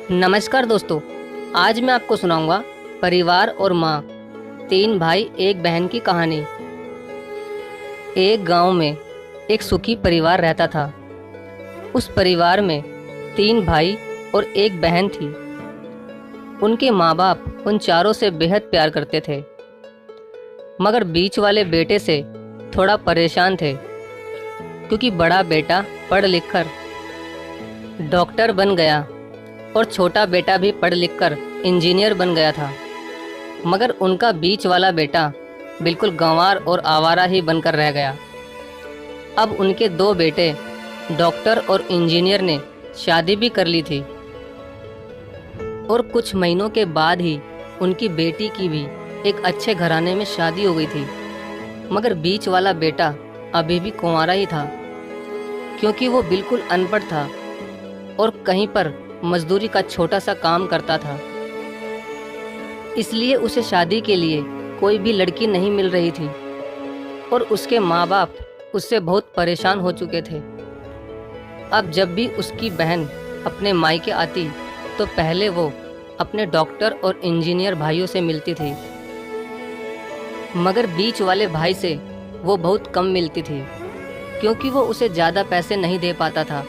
नमस्कार दोस्तों। आज मैं आपको सुनाऊंगा परिवार और माँ, तीन भाई एक बहन की कहानी। एक गांव में एक सुखी परिवार रहता था। उस परिवार में तीन भाई और एक बहन थी। उनके माँ बाप उन चारों से बेहद प्यार करते थे, मगर बीच वाले बेटे से थोड़ा परेशान थे, क्योंकि बड़ा बेटा पढ़ लिख कर डॉक्टर बन गया और छोटा बेटा भी पढ़ लिख कर इंजीनियर बन गया था। मगर उनका बीच वाला बेटा बिल्कुल गंवार और आवारा ही बनकर रह गया। अब उनके दो बेटे डॉक्टर और इंजीनियर ने शादी भी कर ली थी, और कुछ महीनों के बाद ही उनकी बेटी की भी एक अच्छे घराने में शादी हो गई थी। मगर बीच वाला बेटा अभी भी कुंवारा ही था, क्योंकि वो बिल्कुल अनपढ़ था और कहीं पर मजदूरी का छोटा सा काम करता था। इसलिए उसे शादी के लिए कोई भी लड़की नहीं मिल रही थी, और उसके माँ बाप उससे बहुत परेशान हो चुके थे। अब जब भी उसकी बहन अपने मायके आती तो पहले वो अपने डॉक्टर और इंजीनियर भाइयों से मिलती थी, मगर बीच वाले भाई से वो बहुत कम मिलती थी, क्योंकि वो उसे ज़्यादा पैसे नहीं दे पाता था।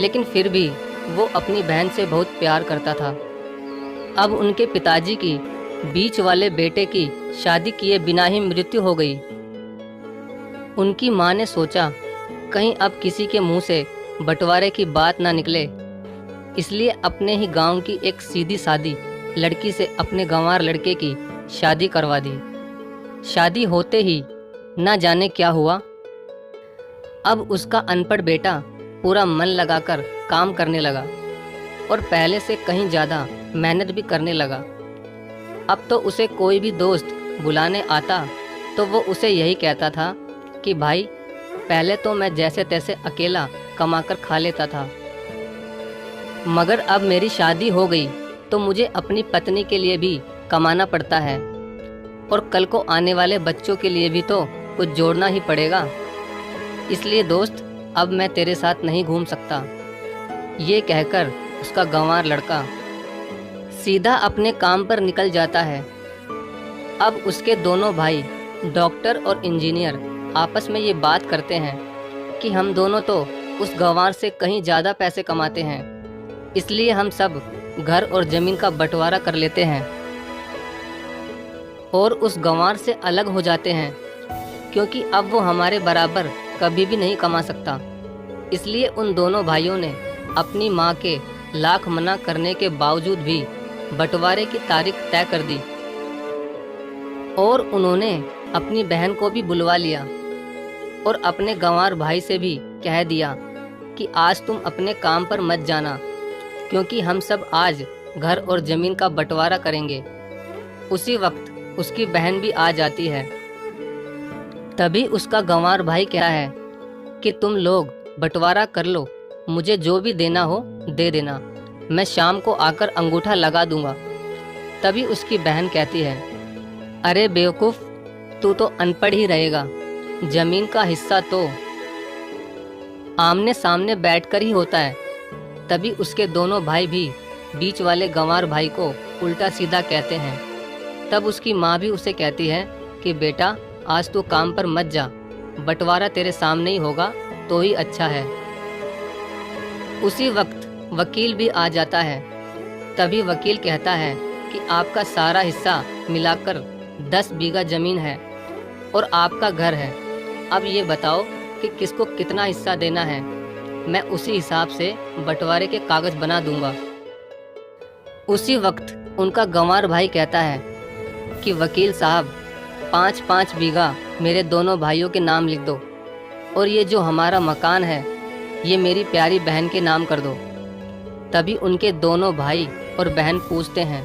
लेकिन फिर भी वो अपनी बहन से बहुत प्यार करता था। अब उनके पिताजी की बीच वाले बेटे की शादी किए बिना ही मृत्यु हो गई। उनकी माँ ने सोचा कहीं अब किसी के मुंह से बंटवारे की बात ना निकले, इसलिए अपने ही गांव की एक सीधी सादी लड़की से अपने गंवार लड़के की शादी करवा दी। शादी होते ही ना जाने क्या हुआ, अब उसका अनपढ़ बेटा पूरा मन लगाकर काम करने लगा और पहले से कहीं ज़्यादा मेहनत भी करने लगा। अब तो उसे कोई भी दोस्त बुलाने आता तो वो उसे यही कहता था कि भाई, पहले तो मैं जैसे तैसे अकेला कमाकर खा लेता था, मगर अब मेरी शादी हो गई तो मुझे अपनी पत्नी के लिए भी कमाना पड़ता है, और कल को आने वाले बच्चों के लिए भी तो कुछ जोड़ना ही पड़ेगा। इसलिए दोस्त, अब मैं तेरे साथ नहीं घूम सकता। ये कहकर उसका गंवार लड़का सीधा अपने काम पर निकल जाता है। अब उसके दोनों भाई डॉक्टर और इंजीनियर आपस में ये बात करते हैं कि हम दोनों तो उस गंवार से कहीं ज़्यादा पैसे कमाते हैं, इसलिए हम सब घर और ज़मीन का बंटवारा कर लेते हैं और उस गंवार से अलग हो जाते हैं, क्योंकि अब वो हमारे बराबर कभी भी नहीं कमा सकता। इसलिए उन दोनों भाइयों ने अपनी माँ के लाख मना करने के बावजूद भी बंटवारे की तारीख तय कर दी, और उन्होंने अपनी बहन को भी बुलवा लिया और अपने गंवार भाई से भी कह दिया कि आज तुम अपने काम पर मत जाना, क्योंकि हम सब आज घर और ज़मीन का बंटवारा करेंगे। उसी वक्त उसकी बहन भी आ जाती है। तभी उसका गंवार भाई कहता है कि तुम लोग बंटवारा कर लो, मुझे जो भी देना हो दे देना, मैं शाम को आकर अंगूठा लगा दूंगा। तभी उसकी बहन कहती है, अरे बेवकूफ़, तू तो अनपढ़ ही रहेगा, ज़मीन का हिस्सा तो आमने सामने बैठकर ही होता है। तभी उसके दोनों भाई भी बीच वाले गंवार भाई को उल्टा सीधा कहते हैं। तब उसकी माँ भी उसे कहती है कि बेटा, आज तू काम पर मत जा, बंटवारा तेरे सामने ही होगा तो ही अच्छा है। उसी वक्त वकील भी आ जाता है। तभी वकील कहता है कि आपका सारा हिस्सा मिलाकर 10 बीघा ज़मीन है और आपका घर है। अब ये बताओ कि किसको कितना हिस्सा देना है, मैं उसी हिसाब से बंटवारे के कागज़ बना दूंगा। उसी वक्त उनका गंवार भाई कहता है कि वकील साहब, 5-5 बीघा मेरे दोनों भाइयों के नाम लिख दो, और ये जो हमारा मकान है ये मेरी प्यारी बहन के नाम कर दो। तभी उनके दोनों भाई और बहन पूछते हैं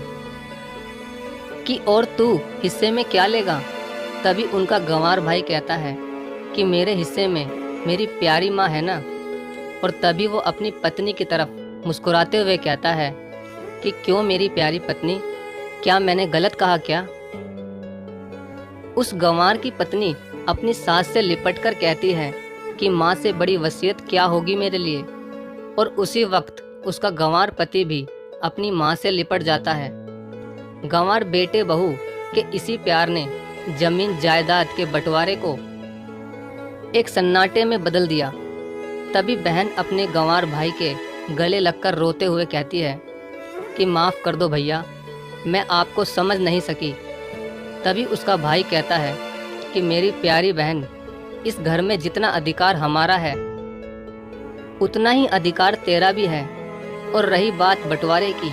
कि और तू हिस्से में क्या लेगा। तभी उनका गंवार भाई कहता है कि मेरे हिस्से में मेरी प्यारी माँ है ना। और तभी वो अपनी पत्नी की तरफ मुस्कुराते हुए कहता है कि क्यों मेरी प्यारी पत्नी, क्या मैंने गलत कहा क्या। उस गंवार की पत्नी अपनी सास से लिपट कर कहती है कि माँ से बड़ी वसीयत क्या होगी मेरे लिए। और उसी वक्त उसका गंवार पति भी अपनी माँ से लिपट जाता है। गंवार बेटे बहू के इसी प्यार ने जमीन जायदाद के बंटवारे को एक सन्नाटे में बदल दिया। तभी बहन अपने गंवार भाई के गले लगकर रोते हुए कहती है कि माफ़ कर दो भैया, मैं आपको समझ नहीं सकी। तभी उसका भाई कहता है कि मेरी प्यारी बहन, इस घर में जितना अधिकार हमारा है उतना ही अधिकार तेरा भी है। और रही बात बंटवारे की,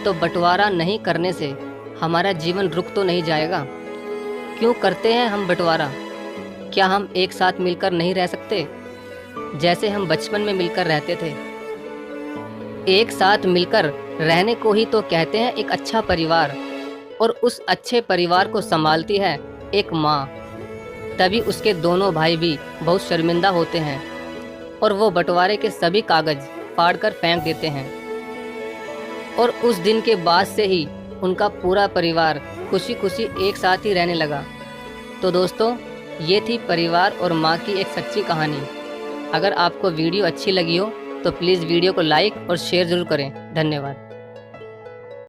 तो बंटवारा नहीं करने से हमारा जीवन रुक तो नहीं जाएगा। क्यों करते हैं हम बंटवारा? क्या हम एक साथ मिलकर नहीं रह सकते, जैसे हम बचपन में मिलकर रहते थे? एक साथ मिलकर रहने को ही तो कहते हैं एक अच्छा परिवार, और उस अच्छे परिवार को संभालती है एक माँ। तभी उसके दोनों भाई भी बहुत शर्मिंदा होते हैं और वो बंटवारे के सभी कागज फाड़कर फेंक देते हैं। और उस दिन के बाद से ही उनका पूरा परिवार खुशी खुशी एक साथ ही रहने लगा। तो दोस्तों, ये थी परिवार और माँ की एक सच्ची कहानी। अगर आपको वीडियो अच्छी लगी हो तो प्लीज़ वीडियो को लाइक और शेयर ज़रूर करें। धन्यवाद।